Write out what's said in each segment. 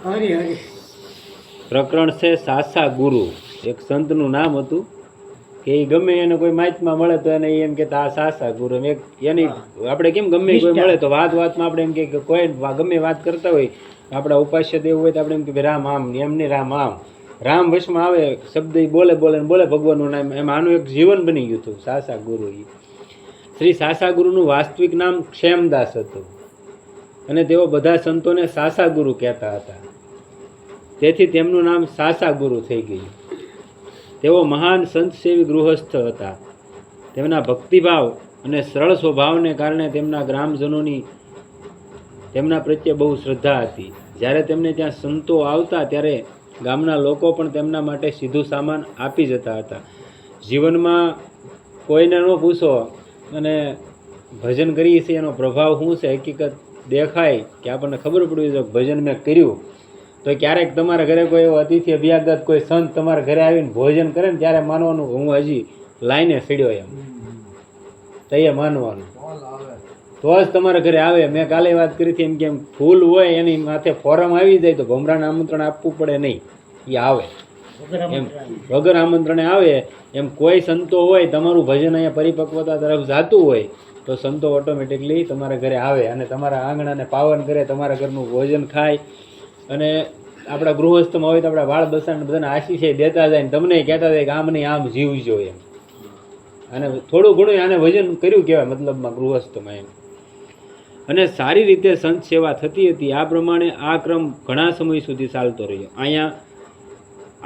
હરી હરી પ્રકરણ છે સાસા ગુરુ. એક સંતનું નામ હતું કે એ ગમે એને કોઈ માહિતીમાં મળે તો એને એમ કે આ સાસા ગુરુ. એક એની આપણે કેમ ગમે કોઈ મળે તો વાતમાં આપણે એમ કે કોઈ ગમે વાત કરતા હોય આપણા ઉપાસ્ય દેવ હોય તો આપણે એમ કે રામ આમ એમની રામ આમ રામ વશમાં આવે શબ્દ એ બોલે બોલે ને બોલે ભગવાનનું નામ. એમ આનું એક જીવન બની ગયું હતું સાસા ગુરુ. શ્રી સાસા ગુરુનું વાસ્તવિક નામ ક્ષેમદાસ હતું અને તેઓ બધા સંતોને સાસા ગુરુ કહેતા હતા. તેથી તેમનું નામ સાસા ગુરુ થઈ ગયું. તેઓ મહાન સંતસેવી ગૃહસ્થ હતા. તેમના ભક્તિભાવ અને સરળ સ્વભાવને કારણે તેમના ગ્રામજનોની તેમના પ્રત્યે બહુ શ્રદ્ધા હતી. જ્યારે તેમને ત્યાં સંતો આવતા ત્યારે ગામના લોકો પણ તેમના માટે સીધું સામાન આપી જતા હતા. જીવનમાં કોઈને ન પૂછો અને ભજન કરીએ છીએ એનો પ્રભાવ શું છે હકીકત દેખાય કે આપણને ખબર પડવી જોઈએ ભજન મેં કર્યું તો ક્યારેક તમારા ઘરે કોઈ એવો અતિથિ અભ્યાગત કોઈ સંત તમારા ઘરે આવીને ભોજન કરે ને ત્યારે માનવાનું હું હજી લાઈને સીડ્યો એમ તો એ માનવાનું તો જ તમારા ઘરે આવે. મેં કાલે વાત કરી હતી એમ કે ફૂલ હોય એની માથે ફોરમ આવી જાય તો ભમરાને આમંત્રણ આપવું પડે નહીં, એ આવે એમ વગર આમંત્રણે આવે. એમ કોઈ સંતો હોય તમારું ભજન અહીંયા પરિપક્વતા તરફ જતું હોય તો સંતો ઓટોમેટિકલી તમારા ઘરે આવે અને તમારા આંગણાને પાવન કરે, તમારા ઘરનું ભોજન ખાય અને આપણા ગૃહસ્થમાં હોય તો આપણા વાળ બસાને બધાને આશીષ દેતા જાય ને તમને કહેતા જાય કે આમ નહીં આમ જીવજો એમ. અને થોડું ઘણું આને ભજન કર્યું કહેવાય મતલબમાં ગૃહસ્થમાં એમ. અને સારી રીતે સંત સેવા થતી હતી. આ પ્રમાણે આ ક્રમ ઘણા સમય સુધી ચાલતો રહ્યો. અહીંયા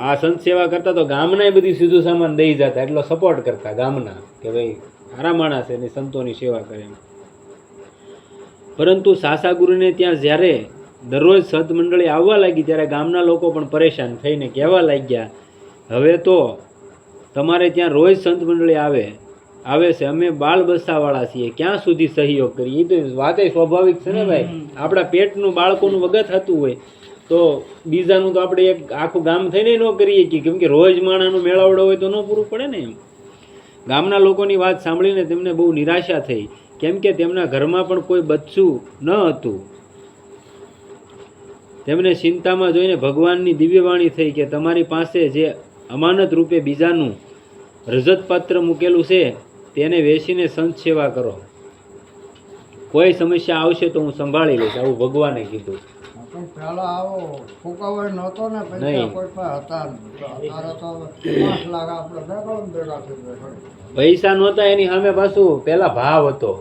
આ સંત સેવા કરતા તો ગામના બધી સીધું સામાન દઈ જતા, એટલો સપોર્ટ કરતા ગામના કે ભાઈ સારા માણસ એની સંતોની સેવા કરે એમ. પરંતુ સાસા ગુરુને ત્યાં જ્યારે દરરોજ સંત મંડળી આવવા લાગી ત્યારે ગામના લોકો પણ પરેશાન થઈને કહેવા લાગ્યા, હવે તો તમારે ત્યાં રોજ સંત મંડળી આવે છે, અમે બાળ બચ્ચાવાળા છીએ, ક્યાં સુધી સહયોગ કરીએ? એ તો વાત સ્વાભાવિક છે ને ભાઈ. આપણા પેટનું બાળકોનું વગત થતું હોય તો બીજાનું તો આપણે એક આખું ગામ થઈને ન કરીએ કે કેમ કે રોજ માણાનું મેળાવડો હોય તો ન પૂરું પડે ને એમ. ગામના લોકોની વાત સાંભળીને તેમને બહુ નિરાશા થઈ કેમ કે તેમના ઘરમાં પણ કોઈ બચ્ચું ન હતું. તેમને ચિંતામાં જોઈને ભગવાનની દિવ્યવાણી થઈ કે તમારી પાસે જે અમાનત રૂપે બીજાનું રજતપત્ર મૂકેલું છે તેને વેચીને સંત સેવા કરો. કોઈ સમસ્યા આવશે તો હું સંભાળી લઈશ, આવું ભગવાને કીધું. પૈસા નહોતા એની સામે પાછું પેલા ભાવ હતો.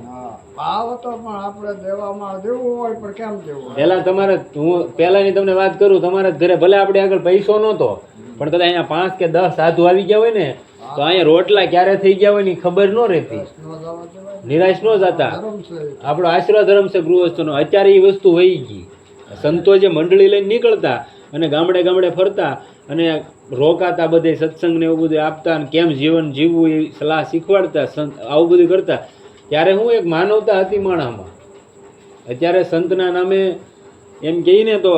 પેલા તમારે હું પેલાની તમને વાત કરું, તમારા ઘરે ભલે આપણે આગળ પૈસો નહોતો પણ કદાચ અહીંયા 5 કે 10 સાધુ આવી ગયા હોય ને તો અહીંયા રોટલા ક્યારે થઈ ગયા હોય ની ખબર ન રહેતી, નિરાશ ન જતા. આપણો આશીર્વાદ ધર્મ છે ગૃહસ્થનો. અત્યારે એ વસ્તુ વહી ગઈ. સંતો જે મંડળી લઈને નીકળતા અને ગામડે ગામડે ફરતા અને રોકાતા, બધે સત્સંગ ને એવું બધું આપતા અને કેમ જીવન જીવવું એ સલાહ શીખવાડતા, આવું બધું કરતા. ત્યારે હું એક માનવતા હતી માણામાં. અત્યારે સંતના નામે એમ કહીને તો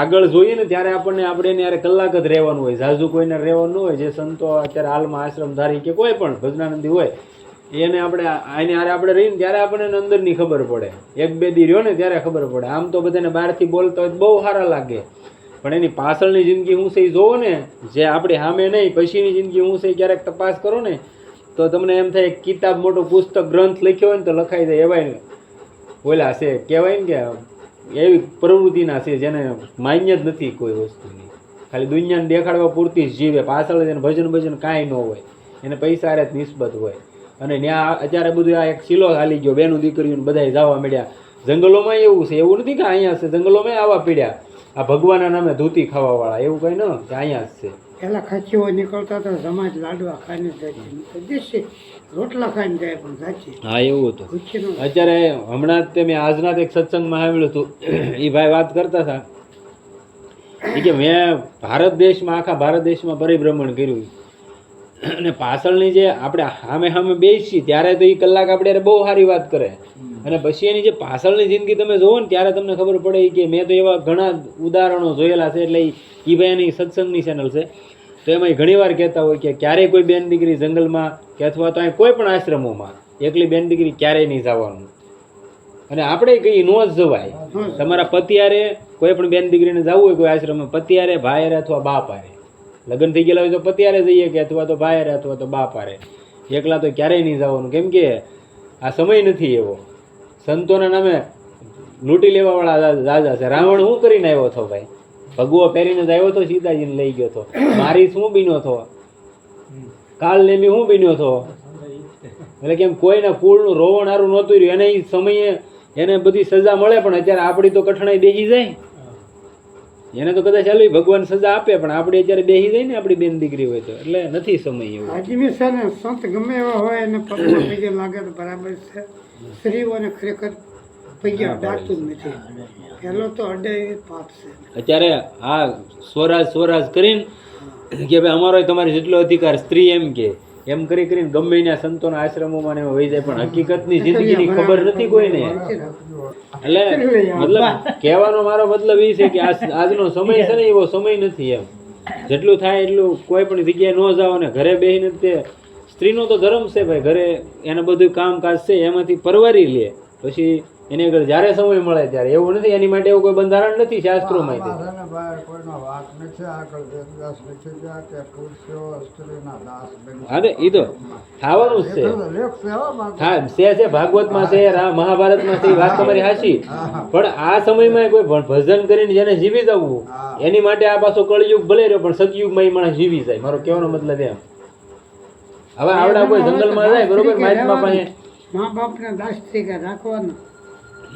આગળ જોઈએ ને ત્યારે આપણે એને યારે કલાક જ રહેવાનું હોય, ઝાઝુ કોઈને રહેવાનું ન હોય. જે સંતો અત્યારે હાલમાં આશ્રમધારી કે કોઈ પણ ભજનાનંદી હોય એને આપણે રહીને ત્યારે આપણને અંદરની ખબર પડે. 1-2 દી રહ્યો ને ત્યારે ખબર પડે. આમ તો બધાને બહારથી બોલતા હોય બહુ સારા લાગે પણ એની પાછળની જિંદગી હું છે એ જોવો ને, જે આપણી સામે નહીં પછીની જિંદગી હું છે ક્યારેક તપાસ કરો ને તો તમને એમ થાય કિતાબ મોટો પુસ્તક ગ્રંથ લખ્યો હોય ને તો લખાઈ જાય એવાય ને બોલ્યા છે કહેવાય ને કે એવી પ્રવૃત્તિના છે જેને માન્ય જ નથી કોઈ વસ્તુની, ખાલી દુનિયાને દેખાડવા પૂરતી જ જીવે. પાછળ એને ભજન કાંઈ ન હોય, એને પૈસા હારે જ નિસ્બત હોય. અને ત્યાં અત્યારે બધું આ એક શીલો હાલી ગયો, બેનું દીકરીઓને બધા જવા મળ્યા. જંગલોમાં એવું છે, એવું નથી કે અહીંયા છે, જંગલોમાં આવવા પીડ્યા આ ભગવાનના નામે ધૂતી ખાવાવાળા. એવું કંઈ ન કે અહીંયા જ છે. પેલા ખચીઓ નીકળતા તો સમાજ લાડવા ખાઈને જાય, રોટલા ખાઈને જાય પણ સાચી. હા એવું હતું. અત્યારે હમણાં જ મેં આજના એક સત્સંગમાં સાંભળ્યું હતું, એ ભાઈ વાત કરતા હતા કે મેં આખા ભારત દેશમાં પરિભ્રમણ કર્યું અને પાછળની જે આપણે સામે બેસી ત્યારે તો એ કલાક આપણે બહુ સારી વાત કરે અને પછી એની જે પાછળની જિંદગી તમે જોવો ને ત્યારે તમને ખબર પડે કે મેં તો એવા ઘણા ઉદાહરણો જોયેલા છે. એટલે એ ભાઈની સત્સંગની ચેનલ છે તો એમાં ઘણી વાર કહેતા હોય કે ક્યારેય કોઈ બેન દીકરી જંગલમાં કે અથવા તો અહીં કોઈ પણ આશ્રમોમાં એકલી બેન દીકરી ક્યારેય નહીં જવાનું. અને આપણે કઈ નો જ જવાય. તમારા પતિયારે કોઈ પણ બેન દીકરીને જવું હોય કોઈ આશ્રમમાં, પતિયારે ભાઈયારે અથવા બાપ હારે લગ્ન થઈ ગયેલા હોય તો પતિયારે જઈએ કે અથવા તો ભાઈયારે અથવા તો બાપ હારે. એકલા તો ક્યારેય નહીં જવાનું, કેમ કે આ સમય નથી એવો. સંતોના નામે લૂંટી લેવા વાળા રાજા છે. રાવણ શું કરીને આવ્યો હતો ભાઈ? ભગવો પહેરીને જ આવ્યો હતો, સીતાજીને લઈ ગયો હતો. મારી શું બીનો હતો? કાલ નેમી શું બીન્યો હતો? એટલે કેમ કોઈના કુળનું રોવણ હારું નહોતું રહ્યું. એને એ સમયે એને બધી સજા મળે, પણ અત્યારે આપણી તો કઠણાઈ બેસી જાય. એને તો કદાચ ચાલુ ભગવાન સજા આપે, પણ આપણે અત્યારે બેસી જાય ને આપણી બેન દીકરી હોય તો. એટલે નથી સમય એવો. આજમી છે ને સંત ગમે એવા હોય એને પગમાં પગે લાગે તો બરાબર છે. સ્ત્રીઓને ખરેખર પગે અડાડતું જ નથી. પહેલો તો અડે એ પાપ છે. અત્યારે આ સ્વરાજ કરીને કે ભાઈ અમારો તમારે જેટલો અધિકાર, સ્ત્રી એમ કરીને ગમે એના સંતોના આશ્રમોમાં ને વહી જાય, પણ હકીકતની જિંદગીની ખબર નથી કોઈને. એટલે મતલબ કહેવાનો મારો મતલબ એ છે કે આજનો સમય છે ને એવો સમય નથી. એમ જેટલું થાય એટલું કોઈ પણ જગ્યાએ ન જાઓ ને ઘરે બેસીને તે સ્ત્રીનો તો ધર્મ છે ભાઈ. ઘરે એને બધું કામકાજ છે એમાંથી પરવારી લે, પછી એની આગળ જ્યારે સમય મળે ત્યારે. એવું નથી, એની માટે એવું કોઈ બંધારણ નથી શાસ્ત્રોમાં. અરે એ તો થવાનું જ છે. ભાગવતમાં છે, મહાભારતમાં છે, વાત તમારી સાચી. પણ આ સમયમાં કોઈ ભજન કરીને જેને જીવી જવું એની માટે આ પાછો કળયુગ ભલે રહ્યો, પણ સતયુગમાં એ માણસ જીવી જાય. મારો કહેવાનો મતલબ એમ. હવે આવડા કોઈ જંગલમાં જાય બરોબર, મહાત્મા પાસે મા બાપને દાસ તરીકે રાખવાના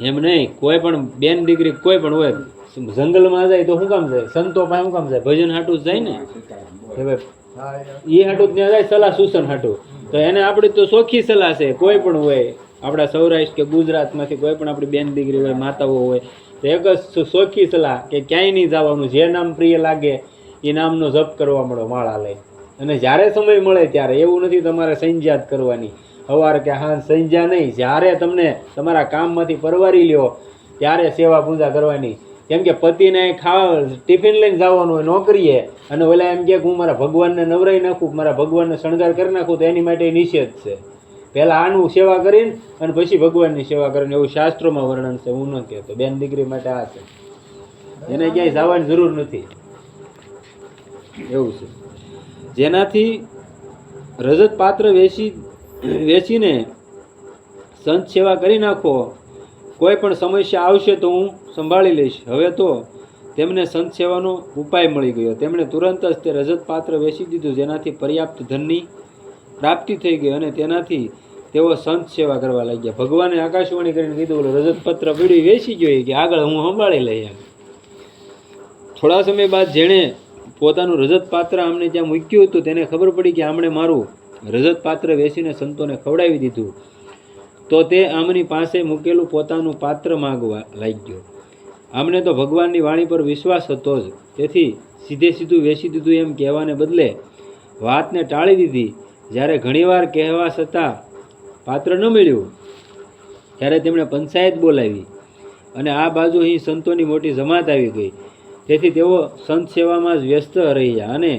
એમ નહીં. કોઈ પણ બેન દીકરી કોઈ પણ હોય જંગલમાં જાય તો શું કામ જાય? સંતો પાસે શું કામ જાય? ભજન હાટું જ જાય ને. એ હાટું જ ત્યાં જાય, સલાહ સૂચન હાટું. તો એને આપણી તો ચોખ્ખી સલાહ છે. કોઈ પણ હોય આપણા સૌરાષ્ટ્ર કે ગુજરાતમાંથી કોઈ પણ આપણી બેન દીકરી હોય, માતાઓ હોય, તો એક જ ચોખ્ખી સલાહ કે ક્યાંય નહીં જવાનું. જે નામ પ્રિય લાગે એ નામનો જપ કરવા મળો માળા લઈ. અને જ્યારે સમય મળે ત્યારે, એવું નથી તમારે સંજ્ઞા કરવાની સવાર કે હા સંજ્ઞા નહીં. જ્યારે તમને તમારા કામમાંથી પરવારી લ્યો ત્યારે સેવા પૂજા કરવાની. કેમ કે પતિને ખાવા ટિફિન લઈને જવાનું હોય નોકરીએ, અને ઓલા એમ કે હું મારા ભગવાનને નવરાઈ નાખું, મારા ભગવાનને શણગાર કરી નાખું, તો એની માટે નિષેધ છે. પહેલાં આનું સેવા કરીને અને પછી ભગવાનની સેવા કરીને, એવું શાસ્ત્રોમાં વર્ણન છે. હું ન કહેતો. બેન દીકરી માટે આ છે, એને ક્યાંય જવાની જરૂર નથી. એવું છે. જેનાથી રજત પાત્ર વેચીને સંત સેવા કરી નાખો. કોઈ પણ સમસ્યા આવશે તો હું સંભાળી લઈશ. હવે તો તેમને સંત સેવાનો ઉપાય મળી ગયો. તેમણે તુરંત જ તે રજત પાત્ર વેચી દીધું, જેનાથી પર્યાપ્ત ધનની પ્રાપ્તિ થઈ ગઈ, અને તેનાથી તેઓ સંત સેવા કરવા લાગ્યા. ભગવાને આકાશવાણી કરીને કીધું, ઓલું રજત પત્ર પીડી વેચી ગયો કે આગળ હું સંભાળી લઈ. એમ થોડા સમય બાદ જેણે પોતાનું રજત પાત્ર આમને ત્યાં મૂક્યું હતું તેને ખબર પડી કે આમણે મારું રજત પાત્ર વેચીને સંતોને ખવડાવી દીધું. તો તે આમની પાસે મૂકેલું પોતાનું પાત્ર માગવા લાગ્યો. આમને તો ભગવાનની વાણી પર વિશ્વાસ હતો જ, તેથી સીધું વેચી દીધું એમ કહેવાને બદલે વાતને ટાળી દીધી. જ્યારે ઘણીવાર કહેવા છતાં પાત્ર ન મળ્યું ત્યારે તેમણે પંચાયત બોલાવી, અને આ બાજુ અહીં સંતોની મોટી જમાત આવી ગઈ. તેથી તેઓ સંત સેવામાં જ વ્યસ્ત રહ્યા અને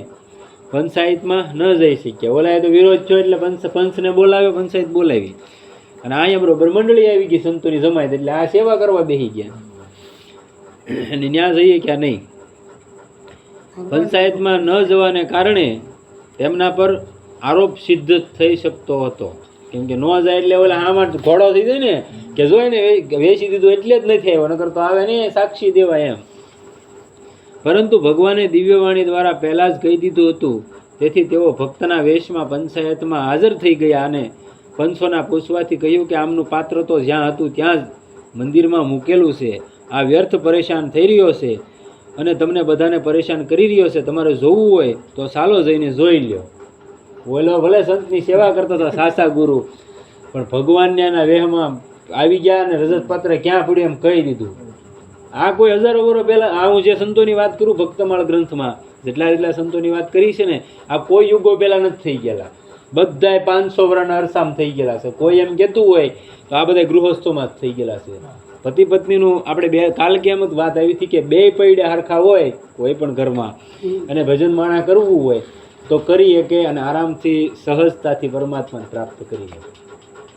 પંચાયતમાં ન જઈ શક્યા. ઓલાએ તો વિરોધ થયો એટલે પંચને બોલાવ્યો, પંચાયત બોલાવી, અને અહીંયા બરોબર મંડળી આવી ગઈ સંતોની જમાત, એટલે આ સેવા કરવા બેસી ગયા. અને ત્યાં જઈએ ક્યાં નહીં. પંચાયતમાં ન જવાને કારણે તેમના પર આરોપ સિદ્ધ થઈ શકતો હતો. કેમ કે ન જાય એટલે ઓલા આમાં ઘોડો થઈ જાય ને કે જોઈ ને વેચી દીધું એટલે જ નથી આવ્યો, નકર તો આવે ને સાક્ષી દેવા એમ. પરંતુ ભગવાને દિવ્યવાણી દ્વારા પહેલાં જ કહી દીધું હતું. તેથી તેઓ ભક્તના વેશમાં પંચાયતમાં હાજર થઈ ગયા અને પંચોના પૂછવાથી કહ્યું કે આમનું પાત્ર તો જ્યાં હતું ત્યાં જ મંદિરમાં મૂકેલું છે. આ વ્યર્થ પરેશાન થઈ રહ્યો છે અને તમને બધાને પરેશાન કરી રહ્યો છે. તમારે જોવું હોય તો ચાલો જઈને જોઈ લ્યો. બોલો ભલે સંતની સેવા કરતા હતા સાસા ગુરુ, પણ ભગવાનને એના વેહમાં આવી ગયા અને રજતપત્ર ક્યાં પડ્યું એમ કહી દીધું. આ કોઈ હજારો વર્ષ પહેલાં, આ હું જે સંતોની વાત કરું ભક્તમાળ ગ્રંથમાં જેટલા સંતોની વાત કરી છે ને, આ કોઈ યુગો પહેલાં નથી થઈ ગયેલા. બધાય 500 વર્ષના અરસામાં થઈ ગયેલા છે. કોઈ એમ કહેતું હોય તો આ બધા ગૃહસ્થોમાં જ થઈ ગયેલા છે. પતિ પત્નીનું આપણે કાલ કેમ વાત આવી હતી કે બે પૈડા હરખા હોય કોઈ પણ ઘરમાં, અને ભજન માણા કરવું હોય તો કરી શકે અને આરામથી સહજતાથી પરમાત્માને પ્રાપ્ત કરી શકે.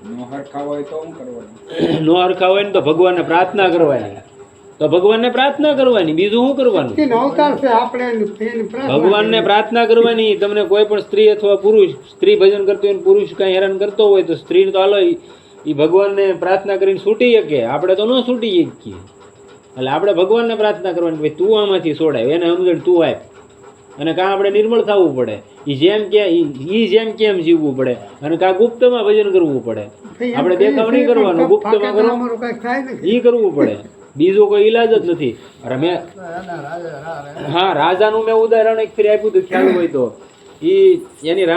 નો હરખા હોય ને તો ભગવાનને પ્રાર્થના કરવાની, તો ભગવાનને પ્રાર્થના કરવાની, બીજું શું કરવાનું? એનો અવતાર છે આપણે એની પ્રાર્થના ભગવાનને પ્રાર્થના કરવાની. તમને કોઈ પણ સ્ત્રી અથવા પુરુષ, સ્ત્રી ભજન કરતી હોય પુરુષ કાંઈ હેરાન કરતો હોય તો સ્ત્રીને તો હાલો એ ભગવાનને પ્રાર્થના કરીને છૂટી શકે, આપણે તો ન છૂટી શકીએ. એટલે આપણે ભગવાનને પ્રાર્થના કરવાની, ભાઈ તું આમાંથી છોડાય, એને સમજણ તું આપ, અને કાં આપણે નિર્મળ થવું પડે, જેમ કેમ જીવવું પડે, અને કાં ગુપ્તમાં ભજન કરવું પડે. આપણે દેખાવ નહીં કરવાનું, ગુપ્તમાં કરવાનું એ કરવું પડે, બીજો કોઈ ઈલાજ જ નથી. અરે મેં હા રાજાનું મેં ઉદાહરણ એક ફરી આપ્યું હતું, ખ્યાલ હોય તો. એની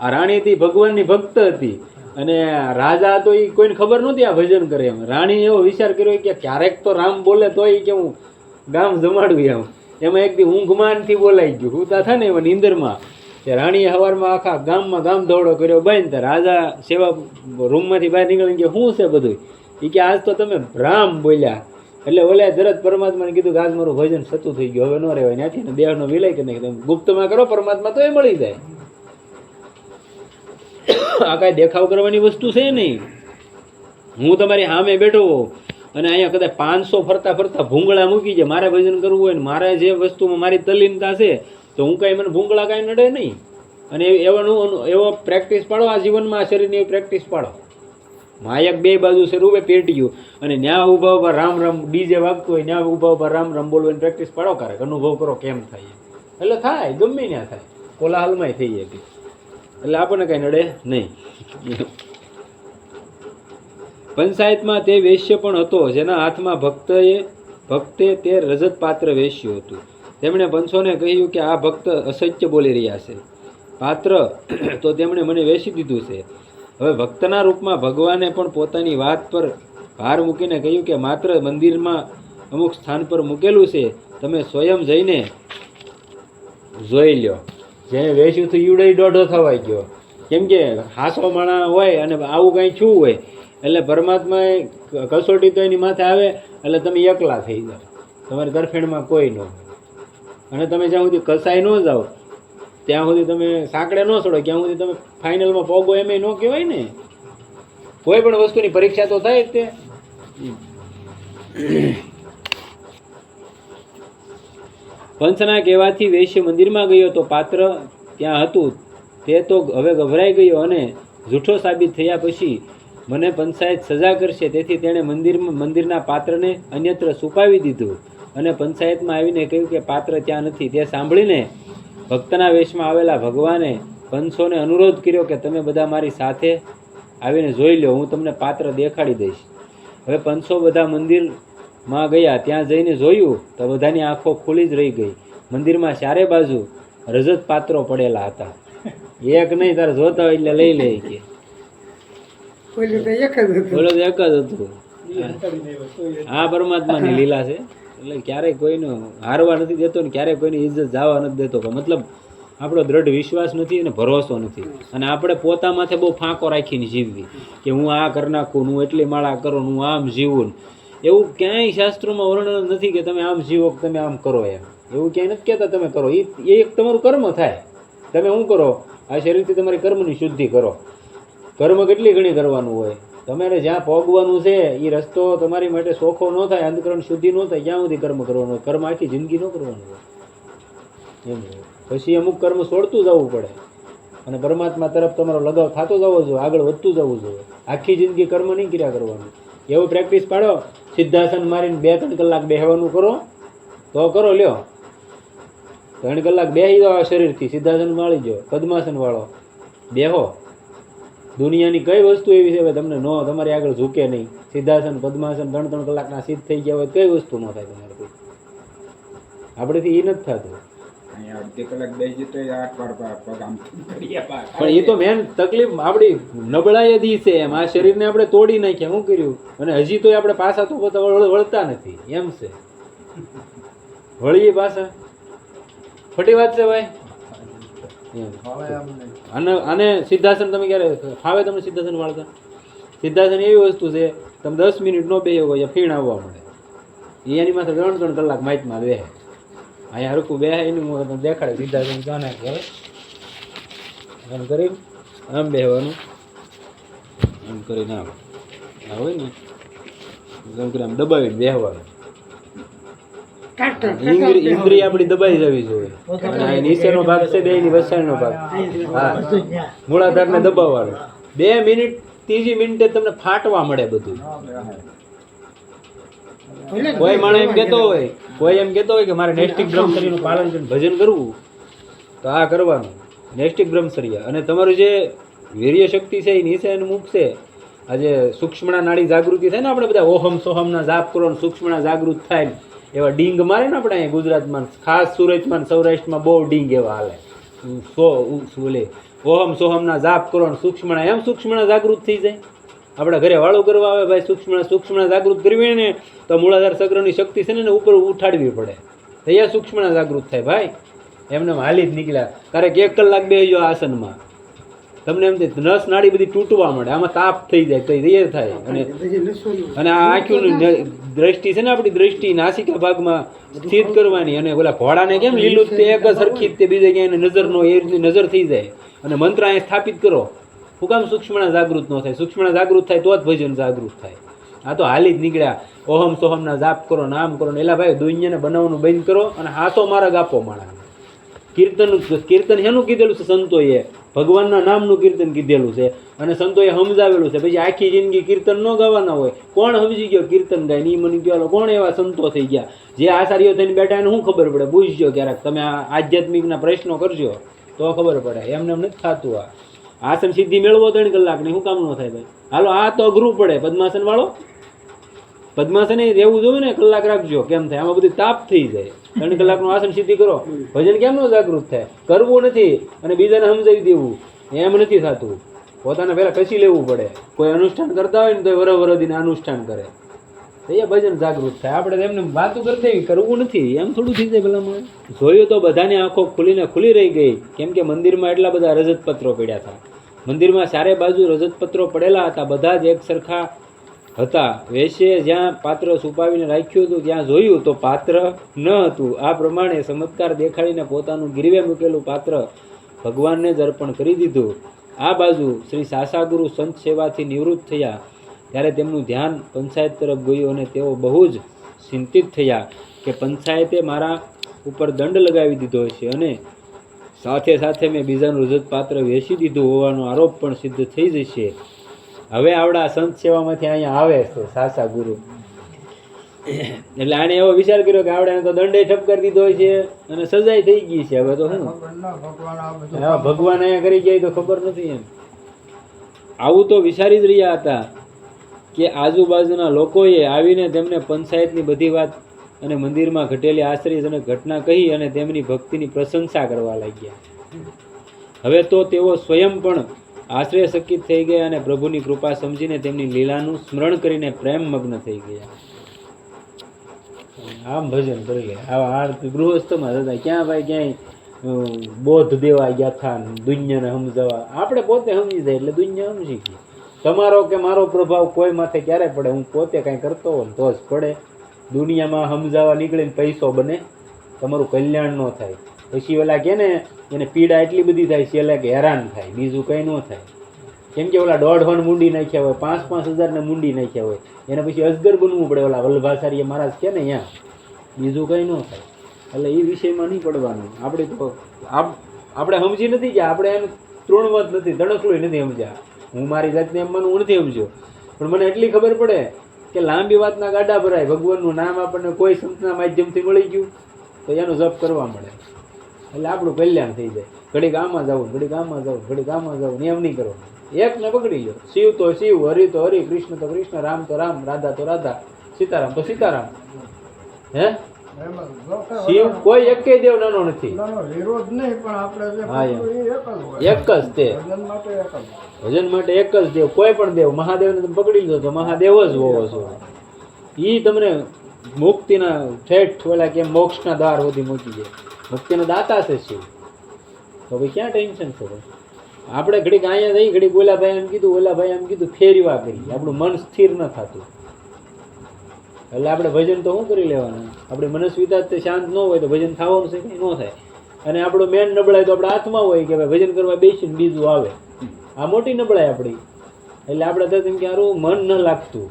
રાણી હતી, ભગવાનની ભક્ત હતી, અને રાજા તો એ કોઈને ખબર નહોતી આ ભજન કરે એમ. રાણીએ એવો વિચાર કર્યો કે ક્યારેક તો રામ બોલે તો એ કે હું ગામ જમાડું એમ. એમાં એક દી ઊંઘમાંથી બોલાઈ ગયું, હુતા થાય ને એમાં નીંદરમાં. તે રાણીએ સવારમાં આખા ગામમાં ગામ દોડો કર્યો બંધ. રાજા સેવા રૂમમાંથી બહાર નીકળીને કે શું છે બધું? એ કે આજ તો તમે રામ બોલ્યા. એટલે ઓલા તરત પરમાત્માને કીધું કે આજ મારું ભજન સતું થઈ ગયું, હવે ન રહેવાય, ત્યાંથી ને દેહનો વિલય કરી નાખી. ગુપ્તમાં કરો પરમાત્મા તો એ મળી જાય. આ કાંઈ દેખાવ કરવાની વસ્તુ છે નહીં. હું તમારી સામે બેઠો અને અહીંયા કદાચ 500 ફરતા ફરતા ભૂંગળા મૂકી જાય, મારે ભજન કરવું હોય ને મારે જે વસ્તુમાં મારી તલ્લીનતા છે તો હું કાંઈ મને ભૂંગળા કાંઈ નડે નહીં. અને એવો પ્રેક્ટિસ પાડો આ જીવનમાં, આ શરીરની એવી પ્રેક્ટિસ પાડો. માયક બે બાજુ છે રૂપે પેટીયું, અને ન્યા ઊભા ઊભા રામ રામ ડીજે વાગતું હોય, ન્યા ઊભા ઊભા રામ રામ બોલવાની પ્રેક્ટિસ પાડો, કારક અનુભવ કરો કેમ થાય. એટલે થાય, ગમે ત્યાં થાય, કોલાહલમાંય થઈ જાય, એટલે આપણને કાંઈ નડે નહીં. પંચાયતમાં તે વેશ્ય પણ હતો જેના હાથમાં ભક્તે તે રજત પાત્ર વેચ્યું હતું. તેમણે પંચોને કહ્યું કે આ ભક્ત અસત્ય બોલી રહ્યા છે. પાત્ર તો તેમણે મને વેચી દીધું છે. હવે ભક્તના રૂપમાં ભગવાને પણ પોતાની વાત પર ભાર મૂકીને કહ્યું કે માત્ર મંદિરમાં અમુક સ્થાન પર મૂકેલું છે, તમે સ્વયં જઈને જોઈ લ્યો. જેને વેચ્યું તો ઈવડે દોઢો થવાઈ ગયો, કેમ કે હાસો માણા હોય અને આવું કાંઈ છું હોય એટલે પરમાત્માએ કસોટી તો એની માથે આવે, એટલે તમે એકલા થઈ જાઓ, તમારી ગરફેણમાં કોઈ ન હોય. અને તમે જ્યાં સુધી કસાઈ ન જાઓ ત્યાં સુધી તમે સાંકડે ન છોડો, ત્યાં સુધી તમે ફાઇનલમાં પોગો એમ ન કહેવાય ને. કોઈ પણ વસ્તુની પરીક્ષા તો થાય જ તે. પંચના કહેવાથી વૈશ્ય મંદિરમાં ગયો તો પાત્ર ત્યાં હતું. તે તો હવે ગભરાઈ ગયો અને જૂઠો સાબિત થયા પછી મને પંચાયત સજા કરશે, તેથી તેણે મંદિરના પાત્રને અન્યત્ર છુપાવી દીધું અને પંચાયતમાં આવીને કહ્યું કે પાત્ર ત્યાં નથી. તે સાંભળીને ભક્તના વેશમાં આવેલા ભગવાને પંચોને અનુરોધ કર્યો કે તમે બધા મારી સાથે આવીને જોઈ લો, હું તમને પાત્ર દેખાડી દઈશ. હવે પંચો બધા મંદિરમાં ગયા. ત્યાં જઈને જોયું તો બધાની આંખો ખુલ્લી જ રહી ગઈ. મંદિરમાં ચારે બાજુ રજત પાત્રો પડેલા હતા. એક નહીં, તારે જોતા હોય એટલે લઈ લે કે બોલો તો એક જ હતું. આ પરમાત્માની લીલા છે. એટલે ક્યારેય કોઈનું હારવા નથી દેતો ને ક્યારેય કોઈની ઇજ્જત જવા નથી દેતો. મતલબ આપણો દ્રઢ વિશ્વાસ નથી અને ભરોસો નથી, અને આપણે પોતા માથે બહુ ફાંકો રાખીને જીવવી કે હું આ કરી નાખું, હું એટલી માળા કરું, હું આમ જીવું. એવું ક્યાંય શાસ્ત્રોમાં વર્ણન નથી કે તમે આમ જીવો, તમે આમ કરો. એવું ક્યાંય નથી કહેતા તમે કરો. એ એક તમારું કર્મ થાય. તમે શું કરો? આ શરીરથી તમારી કર્મની શુદ્ધિ કરો. કર્મ કેટલી ઘણી કરવાનું હોય. તમારે જ્યાં પહોંચવાનું છે એ રસ્તો તમારી માટે ચોખ્ખો ન થાય, અંતકરણ શુદ્ધિ ન થાય, ત્યાં સુધી કર્મ કરવાનું હોય. કર્મ આખી જિંદગી ન કરવાનું હોય એમ. પછી અમુક કર્મ છોડતું જવું પડે અને પરમાત્મા તરફ તમારો લગાવ થતો જવો જોઈએ, આગળ વધતું જવું જોઈએ. આખી જિંદગી કર્મ નહીં કર્યા કરવાનું. એવું પ્રેક્ટિસ પાડો. સિદ્ધાસન મારીને 2-3 કલાક બેહવાનું કરો તો કરો. લ્યો 3 કલાક બેસી જાઓ શરીરથી, સિદ્ધાસન વાળી જાઓ, પદ્માસન વાળો બેહો. દુનિયાની કઈ વસ્તુ એવી છે તમને તમારી આગળ ઝૂકે નહીં? સિદ્ધાસન પદ્માસન 3-3 કલાકના સિદ્ધ થઈ ગયા હોય કઈ વસ્તુ ન થાય તમારે કોઈ? આપણેથી એ નથી થતું. પણ એ તો મેન તકલીફ આપણી નબળાઈ જ છે એમ. આ શરીરને આપણે તોડી નાખ્યા, શું કર્યું? અને હજી તો આપણે પાછા તો વળતા નથી એમ છે. વળીએ પાછા, ખોટી વાત છે ભાઈ. અને સિદ્ધાસન તમે ક્યારે ફાવે તમને સિદ્ધાસન વાળતા? સિદ્ધાસન એવી વસ્તુ છે તમે 10 મિનિટ નો બેહો હોય ફીણ આવવા મળે. એની માથે 3-3 કલાક માઇકમાં બેહે. અહીંયા હરકું બેહે એનું દેખાડે સિદ્ધાસન કાને કરે એમ કરી આમ બેહવાનું. એમ કરીને આમ આ હોય ને એમ કરીને આમ દબાવીને બેહવાનું. ઇન્દ્રિય આપણી દબાઈ જવી જોઈએ. અને આ નીચેનો ભાગ છે બેયની વચ્ચેનો ભાગ, હા, મૂળાધારને દબાવવાનો. 2 મિનિટ, ત્રીજી મિનિટે તમને ફાટવા મળે બધું. કોઈ માણસ એમ કહેતો હોય, કોઈ એમ કહેતો હોય કે મારે નૈષ્ટિક બ્રહ્મચર્યનું પાલન કરીને ભજન કરવું, તો આ કરવાનું નૈષ્ટિક બ્રહ્મચર્ય. અને તમારું જે વીર્ય શક્તિ છે એ નીચે મુખ છે. આજે સૂક્ષ્મણા નાડી જાગૃતિ થાય ને, આપણે બધા ઓહમ સોહમના જાપ કરો ને સૂક્ષ્મણા જાગૃત થાય ને એવા ડીંગ મારે ને આપણે અહીંયા ગુજરાતમાં, ખાસ સુરતમાં સૌરાષ્ટ્રમાં બહુ ડીંગ એવા હાલે. બોલે ઓહમ સોહમના જાપ કરો ને સૂક્ષ્મણા, એમ સૂક્ષ્મણા જાગૃત થઈ જાય. આપણા ઘરે વાળું કરવા આવે ભાઈ, સૂક્ષ્મણા જાગૃત કરવી ને તો મૂળાધાર સગ્રની શક્તિ છે ને ઉપર ઉઠાડવી પડે, અહીંયા સૂક્ષ્મણા જાગૃત થાય ભાઈ. એમને હાલી જ નીકળ્યા ક્યારેક 1 કલાક બેસજો આસનમાં, તમને એમ નસ નાડી બધી તૂટવા મળે, આમાં તાપ થઈ જાય તો એ થાય. અને આ આંખોની દ્રષ્ટિ છે ને, આપણી દ્રષ્ટિ નાસિકા ભાગમાં સ્થિત કરવાની. અને ઓલા ઘોડાને કેમ લીલું તે એક જ સરખી તે બીજે ક્યાંય નજરનો એ રીતની નજર થઈ જાય. અને મંત્ર અહીંયા સ્થાપિત કરો. શું કામ સૂક્ષ્મણા જાગૃત ન થાય? સૂક્ષ્મણા જાગૃત થાય તો જ ભજન જાગૃત થાય. આ તો હાલી જ નીકળ્યા, ઓહમ સોહમના જાપ કરો, નામ કરો ને. એલા ભાઈ દુનિયાને બનાવવાનું બંધ કરો અને હાસો મારા ગાપો માણા. કીર્તન શેનું કીધેલું છે સંતોએ? ભગવાનના નામનું કીર્તન કીધેલું છે અને સંતોએ સમજાવેલું છે. પછી આખી જિંદગી કીર્તન ન ગાવાના હોય. કોણ સમજી ગયો કીર્તન ગાય ની? મને કહો કોણ એવા સંતો થઈ ગયા જે આચાર્યો થઈને બેઠા એને શું ખબર પડે? પૂછજો ક્યારેક તમે, આ આધ્યાત્મિકના પ્રશ્નો કરજો તો ખબર પડે. એમને એમ નથી થતું. આ આસન સિદ્ધિ મેળવો 3 કલાકની, શું કામ ન થાય ભાઈ? હાલો આ તો અઘરું પડે. પદ્માસન વાળો, પદ્માસન એ રહેવું જોઈએ ને, કલાક રાખજો. કેમ થાય? આમાં બધી તાપ થઈ જાય. 3 કલાકનું આસન સિદ્ધિ કરો, ભજન કેમ ન જાગૃત થાય? કરવું નથી અને બીજાને સમજાવી દેવું, એમ નથી થતું. પોતાને પહેલાં કસી લેવું પડે. કોઈ અનુષ્ઠાન કરતા હોય ને તો વરદીને અનુષ્ઠાન કરે તો એ ભજન જાગૃત થાય. આપણે એમને વાતો કરી દેવી, કરવું નથી, એમ થોડું થઈ જાય. ભલા મને જોયું તો બધાની આંખો ખુલી રહી ગઈ. કેમ કે મંદિરમાં એટલા બધા રજતપત્રો પડ્યા હતા. મંદિરમાં ચારે બાજુ રજતપત્રો પડેલા હતા, બધા જ એક સરખા હતા. વેશ્યે જ્યાં પાત્ર છુપાવીને રાખ્યું હતું ત્યાં જોયું તો પાત્ર ન હતું. આ પ્રમાણે ચમત્કાર દેખાડીને પોતાનું ગીરવે મૂકેલું પાત્ર ભગવાનને જ અર્પણ કરી દીધું. આ બાજુ શ્રી સાસાગુરુ સંત સેવાથી નિવૃત્ત થયા ત્યારે તેમનું ધ્યાન પંચાયત તરફ ગયું અને તેઓ બહુ જ ચિંતિત થયા કે પંચાયતે મારા ઉપર દંડ લગાવી દીધો છે અને સાથે સાથે મેં બીજાનું રજત પાત્ર વેચી દીધું હોવાનો આરોપ પણ સિદ્ધ થઈ જશે. હવે આવડા સંત સેવામાંથી અહીંયા આવે છે સાસા ગુરુ. એટલે આને એવો વિચાર કર્યો કે આવડે તો દંડે ઠપકારી દીધો હોય છે અને સજાઈ થઈ ગઈ છે. હવે તો શું ભગવાન અહીંયા કરી જાય તો ખબર નથી. એમ આવું તો વિચારી જ રહ્યા હતા કે આજુબાજુના લોકોએ આવીને તેમને પંચાયતની બધી વાત અને મંદિરમાં ઘટેલી આશ્ચર્યજનક ઘટના કહી અને તેમની ભક્તિની પ્રશંસા કરવા લાગ્યા. હવે તો તેઓ સ્વયં પણ આશ્ચર્યચકિત થઈ ગયા અને પ્રભુની કૃપા સમજીને તેમની લીલાનું સ્મરણ કરીને પ્રેમ મગ્ન થઈ ગયા. આમ ભજન કરી લે. આવા ગૃહસ્થમાં હતા ક્યાં ભાઈ ક્યાંય બોધ દેવા ગયા હતા દુનિયાને સમજાવવા. આપણે પોતે સમજી જાય એટલે દુનિયા સમજી ગઈ. તમારો કે મારો પ્રભાવ કોઈ માથે ક્યારે પડે? હું પોતે કાંઈ કરતો હોય ને તો જ પડે. દુનિયામાં સમજાવવા નીકળીને પૈસો બને, તમારું કલ્યાણ ન થાય. પછી ઓલા કે ને એને પીડા એટલી બધી થાય છે એટલે કે હેરાન થાય, બીજું કંઈ ન થાય. કેમ કે ઓલા 1.5 મૂંડી નાખ્યા હોય, 5-5 હજારને મૂંડી નાખ્યા હોય, એને પછી અજગર બનવું પડે. ઓલા વલ્લભાચાર્ય મહારાજ કે ને અહીંયા, બીજું કંઈ ન થાય. એટલે એ વિષયમાં નહીં પડવાનું. આપણે તો આપણે સમજી નથી ગયા, આપણે એનું તૃણવત નથી, તણકલું નથી સમજ્યા. હું મારી જાતને એમ માનું હું નથી સમજ્યો, પણ મને એટલી ખબર પડે કે લાંબી વાતના ગાડા ભરાય. ભગવાનનું નામ આપણને કોઈ સંતના માધ્યમથી મળી ગયું તો એનો જપ કરવા મળે એટલે આપણું કલ્યાણ થઈ જાય. ઘડીક આમાં જવું, ઘડીક આમાં જવું, ઘડીક આમાં જવું, એમ નહીં કરવાનું. એકને પકડી લો. શિવ તો શિવ, હરિ તો હરિ, કૃષ્ણ તો કૃષ્ણ, રામ તો રામ, રાધા તો રાધા, સીતારામ તો સીતારામ. હે શિવ કોઈ એક દેવ નાનો નથી. એક જ તે ભજન માટે એક જ દેવ, કોઈ પણ દેવ. મહાદેવને તમે પકડી લો તો મહાદેવ જ હોવો છો. એ તમને મુક્તિના ઠેઠ ઓલા કેમ મોક્ષના દ્વાર સુધી મૂકી જાય. મુક્તિના દાતા છે શિવ. તો ભાઈ ક્યાં ટેન્શન છે? આપણે ઘડીક અહીંયા જઈ, ઘડીક ઓલાભાઈ એમ કીધું, ઓલાભાઈ એમ કીધું, ફેરવા કરી. આપણું મન સ્થિર ન થતું. એટલે આપણે ભજન તો શું કરી લેવાનું? આપણી મનસ્વિતા તે શાંત ન હોય તો ભજન થવાનું છે કંઈ ન થાય. અને આપણું મેન નબળાઈ તો આપણા હાથમાં હોય કે ભાઈ ભજન કરવા બેસીને બીજું આવે. આ મોટી નબળાઈ આપણી. એટલે આપણે તો એમ કે હારું મન ન લાગતું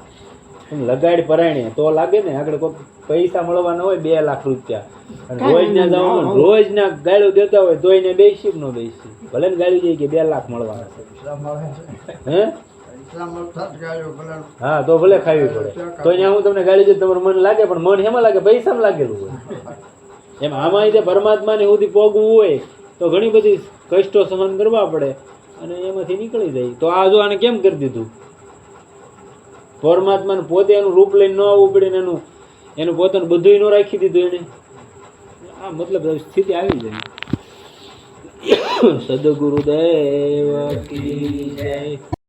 એમ લગાડી પરાયણે તો લાગે ને આગળ કોઈ પૈસા મળવાના હોય 2 લાખ રૂપિયા અને રોજ ના જવાનું રોજ ના ગાળું દેતા હોય તોય ને બેસી ન બેસી ભલે ને ગાળી જાય કે 2 લાખ મળવાના છે હે હા તો ભલે ખાવી પડે તો અહીંયા હું તમને ગાળી દઉં તમારું મન લાગે પણ મન એમાં લાગે પૈસામાં લાગેલું હોય એમ આમાં જે પરમાત્માને સુધી પોગવું હોય તો ઘણી બધી કષ્ટો સહન કરવા પડે અને એમાંથી નીકળી જાય તો આ જો આને કેમ કરી દીધું પરમાત્માને પોતે એનું રૂપ લઈને ન આવવું પડે ને એનું પોતાનું બધું ન રાખી દીધું એને આ મતલબ સ્થિતિ આવી જાય સદગુરુદેવ કી જય